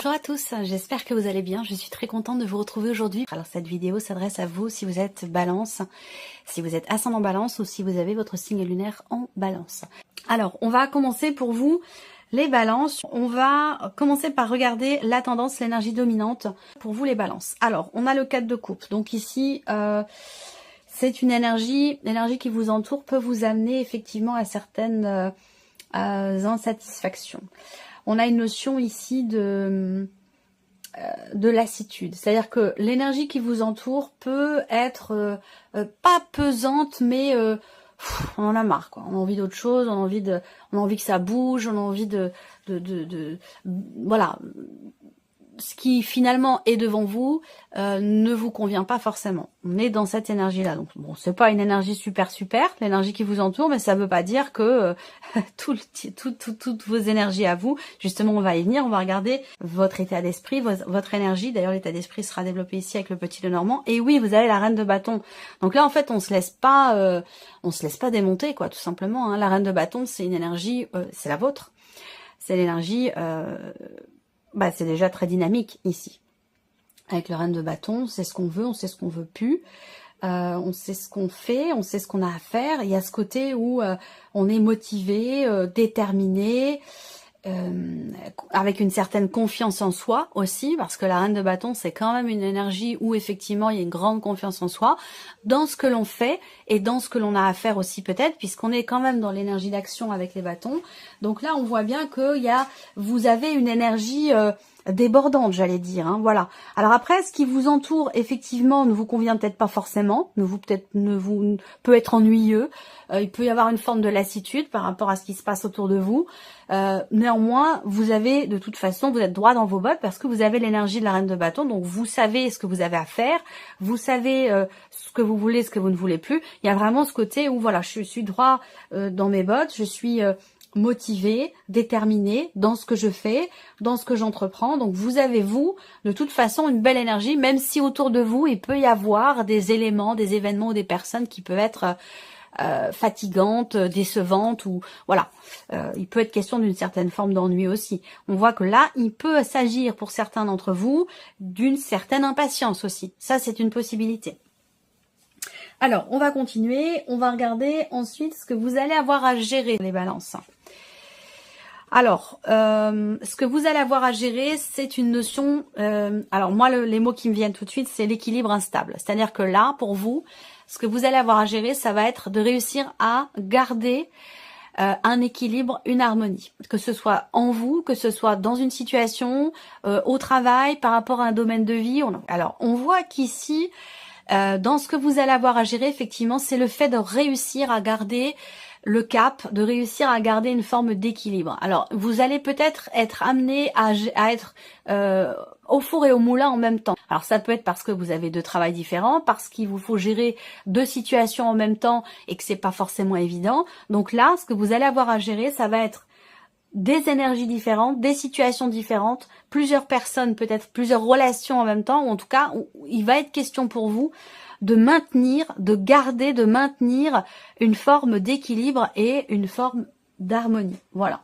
Bonjour à tous, j'espère que vous allez bien, je suis très contente de vous retrouver aujourd'hui. Alors cette vidéo s'adresse à vous si vous êtes balance, si vous êtes ascendant balance ou si vous avez votre signe lunaire en balance. Alors on va commencer pour vous les balances, on va commencer par regarder la tendance, l'énergie dominante pour vous les balances. Alors on a le 4 de coupe, donc ici c'est une énergie, l'énergie qui vous entoure peut vous amener effectivement à certaines insatisfactions. On a une notion ici de lassitude. C'est-à-dire que l'énergie qui vous entoure peut être pas pesante, mais on en a marre, quoi. On a envie d'autre chose, on a envie que ça bouge, on a envie voilà. Ce qui finalement est devant vous ne vous convient pas forcément. On est dans cette énergie-là. Donc bon, c'est pas une énergie super, l'énergie qui vous entoure, mais ça veut pas dire que toutes vos énergies à vous, justement on va y venir, on va regarder votre état d'esprit, votre énergie. D'ailleurs l'état d'esprit sera développé ici avec le petit Lenormand. Et oui, vous avez la reine de bâton. Donc là en fait on se laisse pas démonter, quoi, tout simplement. Hein. La reine de bâton c'est une énergie, c'est la vôtre. C'est l'énergie... c'est déjà très dynamique ici. Avec le reine de bâton, on sait ce qu'on veut, on sait ce qu'on veut plus, on sait ce qu'on fait, on sait ce qu'on a à faire. Il y a ce côté où on est motivé, déterminé, avec une certaine confiance en soi aussi, parce que la reine de bâton, c'est quand même une énergie où effectivement il y a une grande confiance en soi, dans ce que l'on fait et dans ce que l'on a à faire aussi peut-être, puisqu'on est quand même dans l'énergie d'action avec les bâtons. Donc là, on voit bien que vous avez une énergie débordante, j'allais dire, hein, voilà. Alors après, ce qui vous entoure, effectivement, ne vous convient peut-être pas forcément, peut être ennuyeux, il peut y avoir une forme de lassitude par rapport à ce qui se passe autour de vous. Néanmoins, vous avez, de toute façon, vous êtes droit dans vos bottes parce que vous avez l'énergie de la reine de bâton, donc vous savez ce que vous avez à faire, vous savez ce que vous voulez, ce que vous ne voulez plus. Il y a vraiment ce côté où, voilà, je suis droit dans mes bottes, je suis... motivée, déterminée dans ce que je fais, dans ce que j'entreprends. Donc vous avez, vous, de toute façon, une belle énergie, même si autour de vous, il peut y avoir des éléments, des événements ou des personnes qui peuvent être fatigantes, décevantes, ou voilà. Il peut être question d'une certaine forme d'ennui aussi. On voit que là, il peut s'agir pour certains d'entre vous d'une certaine impatience aussi. Ça, c'est une possibilité. Alors, on va continuer, on va regarder ensuite ce que vous allez avoir à gérer, les balances. Alors, ce que vous allez avoir à gérer, c'est une notion... alors moi, les mots qui me viennent tout de suite, c'est l'équilibre instable. C'est-à-dire que là, pour vous, ce que vous allez avoir à gérer, ça va être de réussir à garder un équilibre, une harmonie. Que ce soit en vous, que ce soit dans une situation, au travail, par rapport à un domaine de vie. Alors, on voit qu'ici... dans ce que vous allez avoir à gérer, effectivement, c'est le fait de réussir à garder le cap, de réussir à garder une forme d'équilibre. Alors, vous allez peut-être être amené à être au four et au moulin en même temps. Alors, ça peut être parce que vous avez deux travails différents, parce qu'il vous faut gérer deux situations en même temps et que c'est pas forcément évident. Donc là, ce que vous allez avoir à gérer, ça va être des énergies différentes, des situations différentes, plusieurs personnes, peut-être plusieurs relations en même temps, ou en tout cas, il va être question pour vous de maintenir, de garder, de maintenir une forme d'équilibre et une forme d'harmonie. Voilà.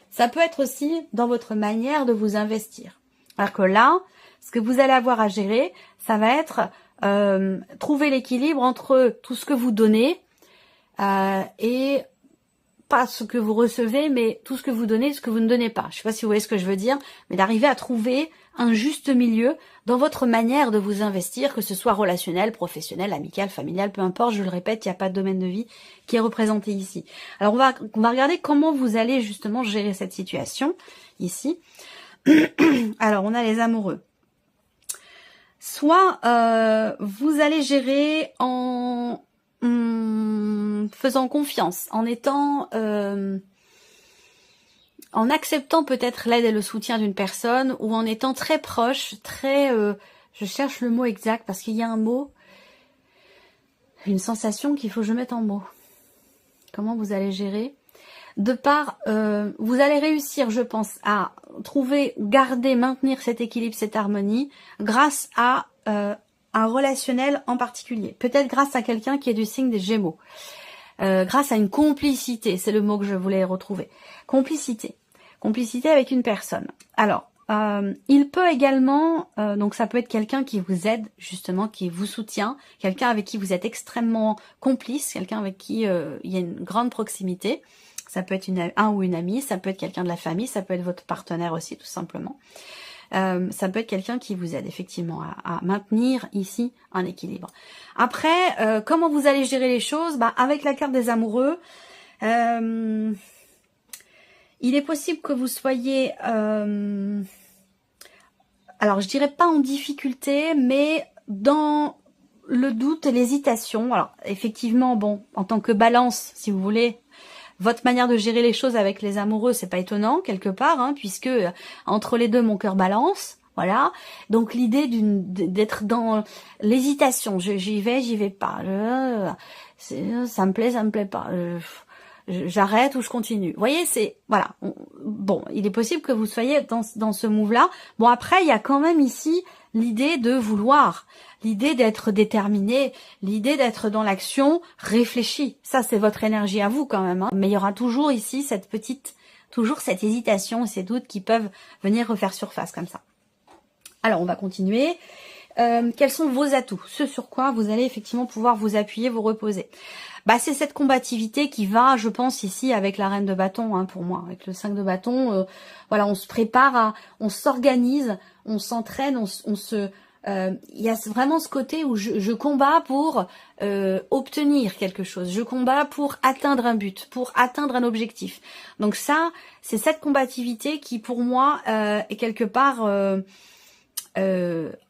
Ça peut être aussi dans votre manière de vous investir. Alors que là, ce que vous allez avoir à gérer, ça va être trouver l'équilibre entre tout ce que vous donnez et pas ce que vous recevez, mais tout ce que vous donnez, ce que vous ne donnez pas. Je sais pas si vous voyez ce que je veux dire, mais d'arriver à trouver un juste milieu dans votre manière de vous investir, que ce soit relationnel, professionnel, amical, familial, peu importe, je le répète, il n'y a pas de domaine de vie qui est représenté ici. Alors on va regarder comment vous allez justement gérer cette situation ici. Alors on a les amoureux. Soit vous allez gérer en faisant confiance, en étant en acceptant peut-être l'aide et le soutien d'une personne, ou en étant très proche, très je cherche le mot exact parce qu'il y a un mot, une sensation qu'il faut que je mette en mots. Comment vous allez gérer? De part, vous allez réussir, je pense, à trouver, garder, maintenir cet équilibre, cette harmonie, grâce à un relationnel en particulier. Peut-être grâce à quelqu'un qui est du signe des Gémeaux. Grâce à une complicité, c'est le mot que je voulais retrouver. Complicité. Complicité avec une personne. Alors, il peut également, donc ça peut être quelqu'un qui vous aide justement, qui vous soutient, quelqu'un avec qui vous êtes extrêmement complice, quelqu'un avec qui il y a une grande proximité. Ça peut être un ou une amie, ça peut être quelqu'un de la famille, ça peut être votre partenaire aussi tout simplement. Ça peut être quelqu'un qui vous aide effectivement à maintenir ici un équilibre. Après, comment vous allez gérer les choses? Avec la carte des amoureux, il est possible que vous soyez, alors je dirais pas en difficulté, mais dans le doute et l'hésitation. Alors effectivement, bon, en tant que balance, si vous voulez, votre manière de gérer les choses avec les amoureux, c'est pas étonnant quelque part, hein, puisque entre les deux, mon cœur balance. Voilà. Donc l'idée d'être dans l'hésitation, j'y vais pas. Ça me plaît pas. J'arrête ou je continue. Vous voyez, c'est voilà. Bon, il est possible que vous soyez dans ce move-là. Bon, après, il y a quand même ici l'idée de vouloir, l'idée d'être déterminé, l'idée d'être dans l'action réfléchie. Ça, c'est votre énergie à vous quand même. Hein. Mais il y aura toujours ici toujours cette hésitation et ces doutes qui peuvent venir refaire surface comme ça. Alors, on va continuer. Quels sont vos atouts? Ce sur quoi vous allez effectivement pouvoir vous appuyer, vous reposer. C'est cette combativité qui va, je pense, ici avec la reine de bâton, hein, pour moi, avec le 5 de bâton. Voilà, on se prépare, on s'organise, on s'entraîne, il y a vraiment ce côté où je combats pour obtenir quelque chose. Je combats pour atteindre un but, pour atteindre un objectif. Donc ça, c'est cette combativité qui, pour moi, est quelque part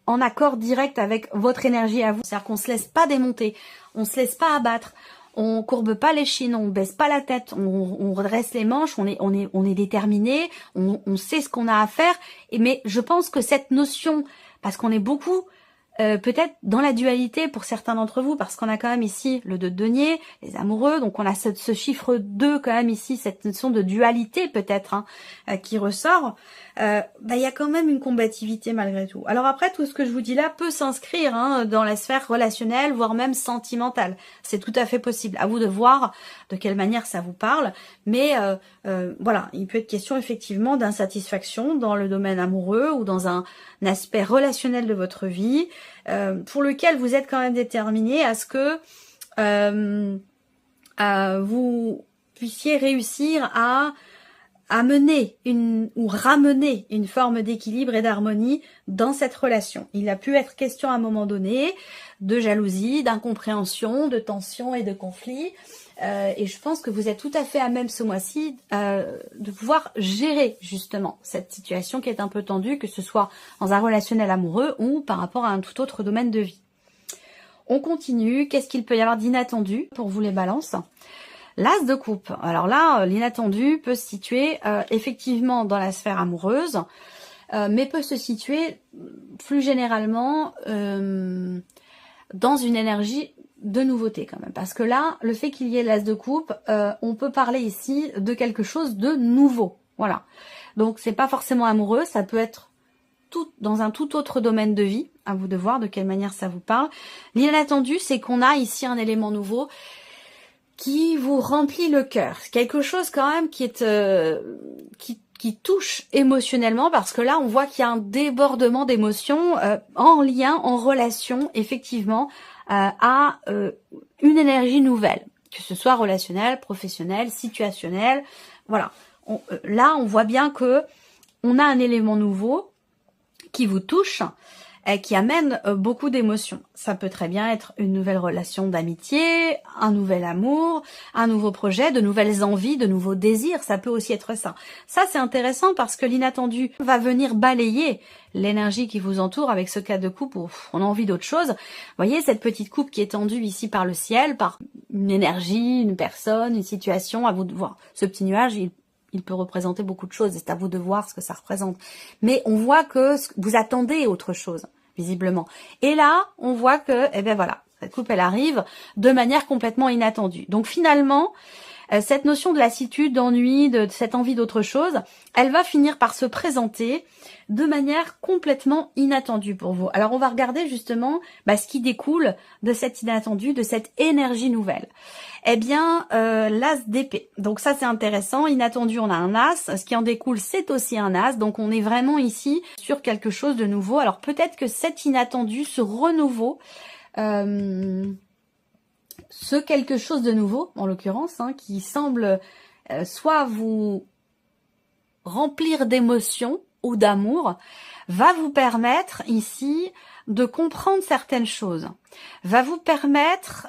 en accord direct avec votre énergie à vous. C'est-à-dire qu'on se laisse pas démonter, on se laisse pas abattre, on courbe pas les chines, on baisse pas la tête, on redresse les manches, on est déterminé, on sait ce qu'on a à faire. Mais je pense que cette notion, parce qu'on est beaucoup peut-être dans la dualité pour certains d'entre vous, parce qu'on a quand même ici le 2 de denier, les amoureux, donc on a ce chiffre 2 quand même ici, cette notion de dualité peut-être qui ressort. Il y a quand même une combativité malgré tout. Alors après, tout ce que je vous dis là peut s'inscrire dans la sphère relationnelle, voire même sentimentale. C'est tout à fait possible. À vous de voir de quelle manière ça vous parle. Mais voilà, il peut être question effectivement d'insatisfaction dans le domaine amoureux ou dans un aspect relationnel de votre vie, pour lequel vous êtes quand même déterminé à ce que vous puissiez réussir à mener ou ramener une forme d'équilibre et d'harmonie dans cette relation. Il a pu être question à un moment donné de jalousie, d'incompréhension, de tension et de conflit. Et je pense que vous êtes tout à fait à même ce mois-ci de pouvoir gérer justement cette situation qui est un peu tendue, que ce soit dans un relationnel amoureux ou par rapport à un tout autre domaine de vie. On continue. Qu'est-ce qu'il peut y avoir d'inattendu pour vous les balances ? L'as de coupe. Alors là, l'inattendu peut se situer effectivement dans la sphère amoureuse, mais peut se situer plus généralement dans une énergie de nouveauté quand même. Parce que là, le fait qu'il y ait l'as de coupe, on peut parler ici de quelque chose de nouveau. Voilà. Donc c'est pas forcément amoureux, ça peut être dans un tout autre domaine de vie. À vous de voir de quelle manière ça vous parle. L'inattendu, c'est qu'on a ici un élément nouveau qui vous remplit le cœur. C'est quelque chose quand même qui est qui touche émotionnellement, parce que là on voit qu'il y a un débordement d'émotions en lien, en relation effectivement à une énergie nouvelle, que ce soit relationnelle, professionnelle, situationnelle. Voilà. Là on voit bien que on a un élément nouveau qui vous touche, qui amène beaucoup d'émotions. Ça peut très bien être une nouvelle relation d'amitié, un nouvel amour, un nouveau projet, de nouvelles envies, de nouveaux désirs. Ça peut aussi être ça. Ça, c'est intéressant parce que l'inattendu va venir balayer l'énergie qui vous entoure avec ce cas de coupe où on a envie d'autre chose. Vous voyez cette petite coupe qui est tendue ici par le ciel, par une énergie, une personne, une situation. À vous de voir. Ce petit nuage, il peut représenter beaucoup de choses, c'est à vous de voir ce que ça représente. Mais on voit que vous attendez autre chose, visiblement. Et là, on voit que, voilà, cette coupe, elle arrive de manière complètement inattendue. Donc finalement, cette notion de lassitude, d'ennui, de cette envie d'autre chose, elle va finir par se présenter de manière complètement inattendue pour vous. Alors on va regarder justement ce qui découle de cet inattendu, de cette énergie nouvelle. Eh bien, l'as d'épée. Donc ça c'est intéressant, inattendu on a un as, ce qui en découle c'est aussi un as, donc on est vraiment ici sur quelque chose de nouveau. Alors peut-être que cet inattendu, ce renouveau, ce quelque chose de nouveau en l'occurrence, qui semble soit vous remplir d'émotions ou d'amour, va vous permettre ici de comprendre certaines choses, va vous permettre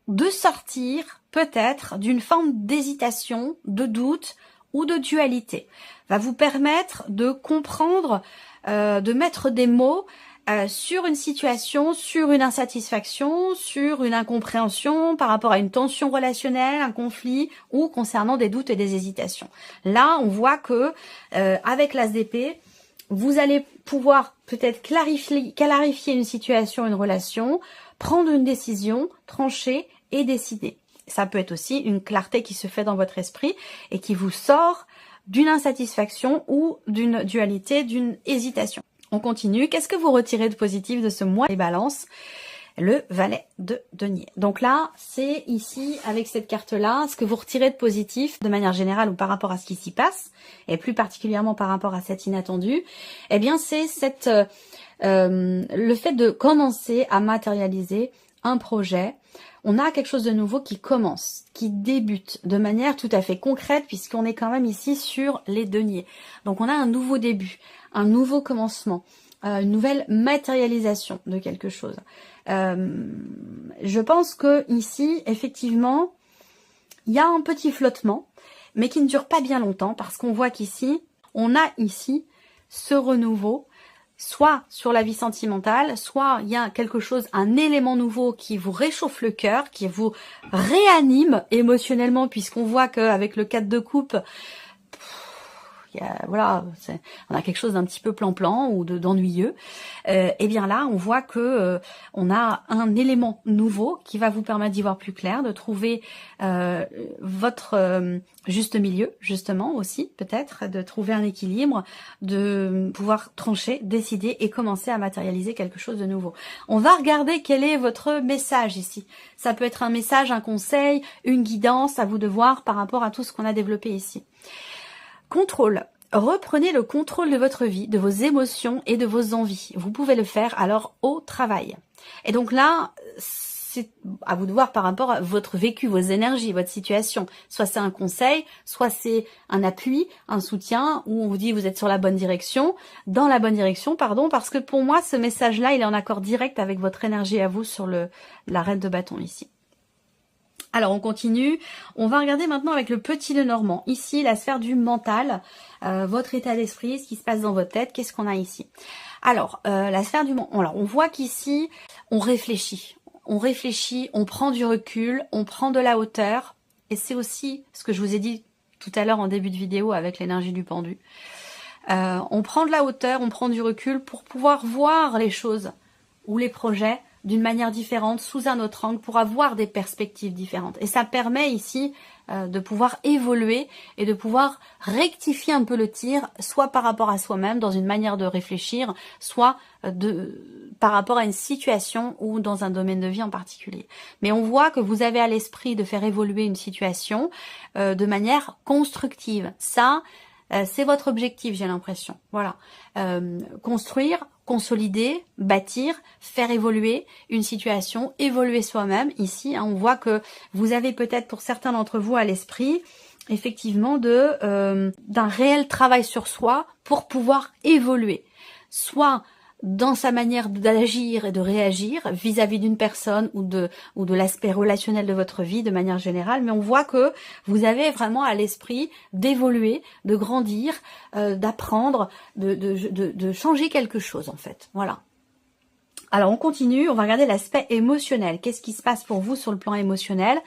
de sortir peut-être d'une forme d'hésitation, de doute ou de dualité, va vous permettre de comprendre, de mettre des mots sur une situation, sur une insatisfaction, sur une incompréhension par rapport à une tension relationnelle, un conflit ou concernant des doutes et des hésitations. Là, on voit que avec l'as d'épée, vous allez pouvoir peut-être clarifier une situation, une relation, prendre une décision, trancher et décider. Ça peut être aussi une clarté qui se fait dans votre esprit et qui vous sort d'une insatisfaction ou d'une dualité, d'une hésitation. On continue. Qu'est-ce que vous retirez de positif de ce mois des balances? Le valet de denier. Donc là, c'est ici, avec cette carte-là, ce que vous retirez de positif, de manière générale ou par rapport à ce qui s'y passe, et plus particulièrement par rapport à cet inattendu, eh bien c'est le fait de commencer à matérialiser un projet. On a quelque chose de nouveau qui commence, qui débute de manière tout à fait concrète puisqu'on est quand même ici sur les deniers. Donc on a un nouveau début, un nouveau commencement, une nouvelle matérialisation de quelque chose. Je pense que ici, effectivement, il y a un petit flottement, mais qui ne dure pas bien longtemps parce qu'on voit qu'ici, on a ici ce renouveau, soit sur la vie sentimentale, soit il y a quelque chose, un élément nouveau qui vous réchauffe le cœur, qui vous réanime émotionnellement, puisqu'on voit qu'avec le 4 de coupe, voilà, on a quelque chose d'un petit peu plan-plan ou d'ennuyeux. Et bien là, on voit que on a un élément nouveau qui va vous permettre d'y voir plus clair, de trouver votre juste milieu, justement aussi, peut-être, de trouver un équilibre, de pouvoir trancher, décider et commencer à matérialiser quelque chose de nouveau. On va regarder quel est votre message ici. Ça peut être un message, un conseil, une guidance, à vous de voir par rapport à tout ce qu'on a développé ici. Contrôle. Reprenez le contrôle de votre vie, de vos émotions et de vos envies. Vous pouvez le faire alors au travail. Et donc là, c'est à vous de voir par rapport à votre vécu, vos énergies, votre situation. Soit c'est un conseil, soit c'est un appui, un soutien, où on vous dit vous êtes sur la bonne direction, dans la bonne direction, pardon, parce que pour moi, ce message-là, il est en accord direct avec votre énergie à vous sur la reine de bâton ici. Alors on continue, on va regarder maintenant avec le petit Lenormand. Ici, la sphère du mental, votre état d'esprit, ce qui se passe dans votre tête, qu'est-ce qu'on a ici? Alors, la sphère du mental, alors on voit qu'ici, on réfléchit, on prend du recul, on prend de la hauteur, et c'est aussi ce que je vous ai dit tout à l'heure en début de vidéo avec l'énergie du pendu. On prend de la hauteur, on prend du recul pour pouvoir voir les choses ou les projets d'une manière différente, sous un autre angle, pour avoir des perspectives différentes. Et ça permet ici de pouvoir évoluer et de pouvoir rectifier un peu le tir, soit par rapport à soi-même, dans une manière de réfléchir, soit par rapport à une situation ou dans un domaine de vie en particulier. Mais on voit que vous avez à l'esprit de faire évoluer une situation de manière constructive. Ça, c'est votre objectif, j'ai l'impression. Voilà. Construire, consolider, bâtir, faire évoluer une situation, évoluer soi-même. Ici, on voit que vous avez peut-être pour certains d'entre vous à l'esprit, effectivement, d'un réel travail sur soi pour pouvoir évoluer. Soit dans sa manière d'agir et de réagir vis-à-vis d'une personne ou de l'aspect relationnel de votre vie de manière générale, mais on voit que vous avez vraiment à l'esprit d'évoluer, de grandir, d'apprendre, de changer quelque chose en fait. Voilà. Alors on continue, on va regarder l'aspect émotionnel. Qu'est-ce qui se passe pour vous sur le plan émotionnel?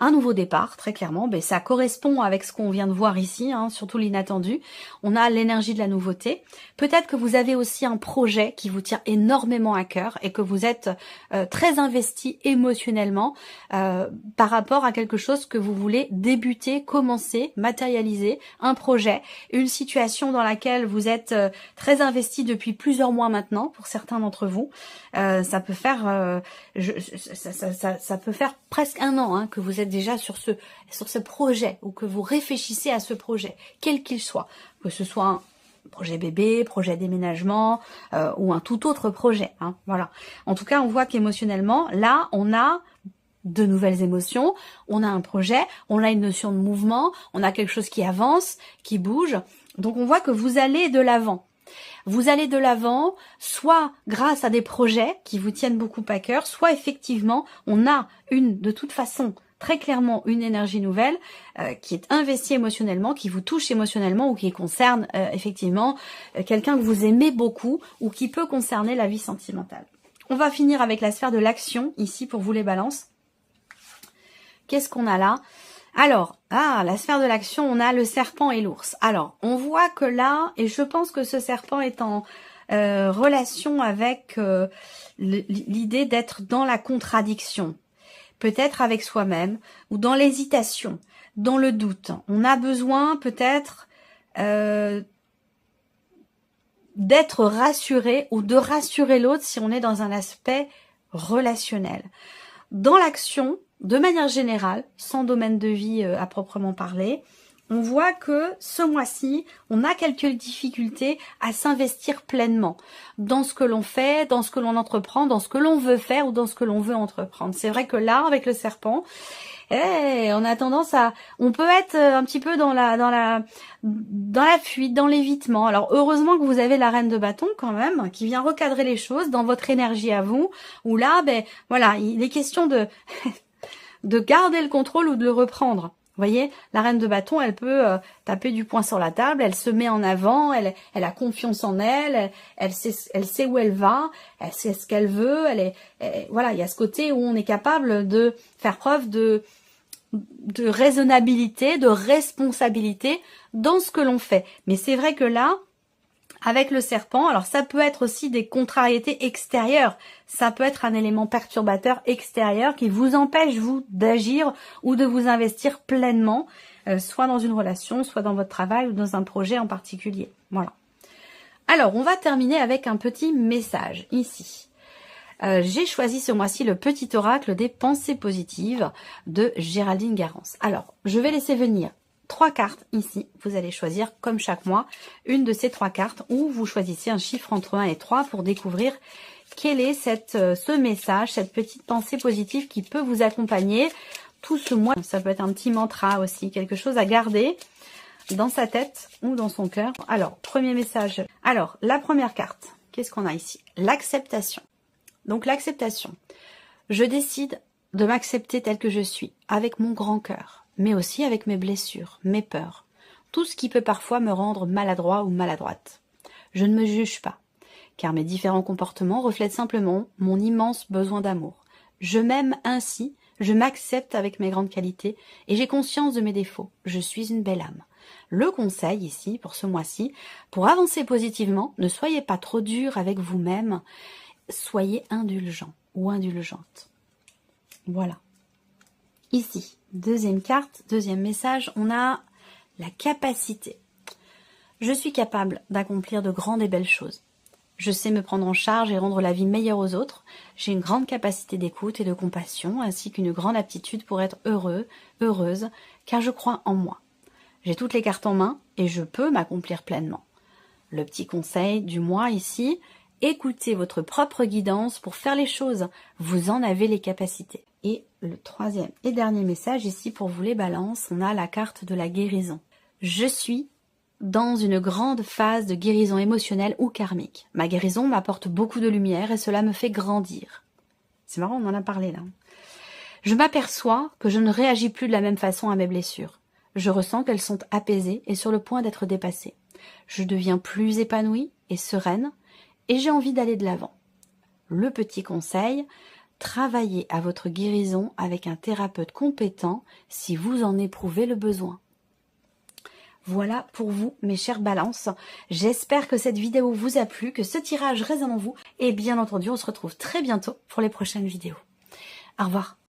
un nouveau départ, très clairement. Ben, ça correspond avec ce qu'on vient de voir ici, hein, surtout l'inattendu. On a l'énergie de la nouveauté. Peut-être que vous avez aussi un projet qui vous tient énormément à cœur et que vous êtes très investi émotionnellement par rapport à quelque chose que vous voulez débuter, commencer, matérialiser, un projet, une situation dans laquelle vous êtes très investi depuis plusieurs mois maintenant, pour certains d'entre vous. Ça peut faire ça peut faire presque un an, hein, que vous êtes déjà sur ce projet, ou que vous réfléchissez à ce projet, quel qu'il soit, que ce soit un projet bébé, projet déménagement ou un tout autre projet, hein, voilà. En tout cas, on voit qu'émotionnellement, là, on a de nouvelles émotions, on a un projet, on a une notion de mouvement, on a quelque chose qui avance, qui bouge. Donc on voit que vous allez de l'avant. Vous allez de l'avant, soit grâce à des projets qui vous tiennent beaucoup à cœur, soit effectivement, on a de toute façon, très clairement, une énergie nouvelle qui est investie émotionnellement, qui vous touche émotionnellement ou qui concerne effectivement quelqu'un que vous aimez beaucoup ou qui peut concerner la vie sentimentale. On va finir avec la sphère de l'action, ici, pour vous les balances. Qu'est-ce qu'on a là ? Alors, la sphère de l'action, on a le serpent et l'ours. Alors, on voit que là, et je pense que ce serpent est en relation avec l'idée d'être dans la contradiction, peut-être avec soi-même, ou dans l'hésitation, dans le doute. On a besoin peut-être d'être rassuré ou de rassurer l'autre si on est dans un aspect relationnel. Dans l'action, de manière générale, sans domaine de vie à proprement parler, on voit que ce mois-ci, on a quelques difficultés à s'investir pleinement dans ce que l'on fait, dans ce que l'on entreprend, dans ce que l'on veut faire ou dans ce que l'on veut entreprendre. C'est vrai que là, avec le serpent, on a tendance on peut être un petit peu dans la fuite, dans l'évitement. Alors heureusement que vous avez la reine de bâton quand même, qui vient recadrer les choses dans votre énergie à vous, où là, voilà, il est question de de garder le contrôle ou de le reprendre. Vous voyez, la reine de bâton, elle peut taper du poing sur la table, elle se met en avant, elle a confiance en elle sait où elle va, elle sait ce qu'elle veut, voilà, il y a ce côté où on est capable de faire preuve de raisonnabilité, de responsabilité dans ce que l'on fait. Mais c'est vrai que là, avec le serpent, alors ça peut être aussi des contrariétés extérieures, ça peut être un élément perturbateur extérieur qui vous empêche, vous, d'agir ou de vous investir pleinement, soit dans une relation, soit dans votre travail ou dans un projet en particulier. Voilà. Alors, on va terminer avec un petit message, ici. J'ai choisi ce mois-ci le petit oracle des pensées positives de Géraldine Garance. Alors, je vais laisser venir 3 cartes ici. Vous allez choisir, comme chaque mois, une de ces 3 cartes ou vous choisissez un chiffre entre 1 et 3 pour découvrir quel est ce message, cette petite pensée positive qui peut vous accompagner tout ce mois. Ça peut être un petit mantra aussi, quelque chose à garder dans sa tête ou dans son cœur. Alors, premier message. Alors, la première carte, qu'est-ce qu'on a ici? L'acceptation. Donc, l'acceptation. Je décide de m'accepter tel que je suis, avec mon grand cœur, mais aussi avec mes blessures, mes peurs, tout ce qui peut parfois me rendre maladroit ou maladroite. Je ne me juge pas, car mes différents comportements reflètent simplement mon immense besoin d'amour. Je m'aime ainsi, je m'accepte avec mes grandes qualités, et j'ai conscience de mes défauts. Je suis une belle âme. Le conseil ici, pour ce mois-ci, pour avancer positivement, ne soyez pas trop dur avec vous-même, soyez indulgent ou indulgente. Voilà. Ici, deuxième carte, deuxième message, on a la capacité. Je suis capable d'accomplir de grandes et belles choses. Je sais me prendre en charge et rendre la vie meilleure aux autres. J'ai une grande capacité d'écoute et de compassion, ainsi qu'une grande aptitude pour être heureuse, car je crois en moi. J'ai toutes les cartes en main et je peux m'accomplir pleinement. Le petit conseil du mois ici, écoutez votre propre guidance pour faire les choses. Vous en avez les capacités. Et le troisième et dernier message ici pour vous les balances, on a la carte de la guérison. Je suis dans une grande phase de guérison émotionnelle ou karmique. Ma guérison m'apporte beaucoup de lumière et cela me fait grandir. C'est marrant, on en a parlé là. Je m'aperçois que je ne réagis plus de la même façon à mes blessures. Je ressens qu'elles sont apaisées et sur le point d'être dépassées. Je deviens plus épanouie et sereine et j'ai envie d'aller de l'avant. Le petit conseil, Travaillez à votre guérison avec un thérapeute compétent si vous en éprouvez le besoin. Voilà pour vous, mes chères balances. J'espère que cette vidéo vous a plu, que ce tirage résonne en vous. Et bien entendu, on se retrouve très bientôt pour les prochaines vidéos. Au revoir.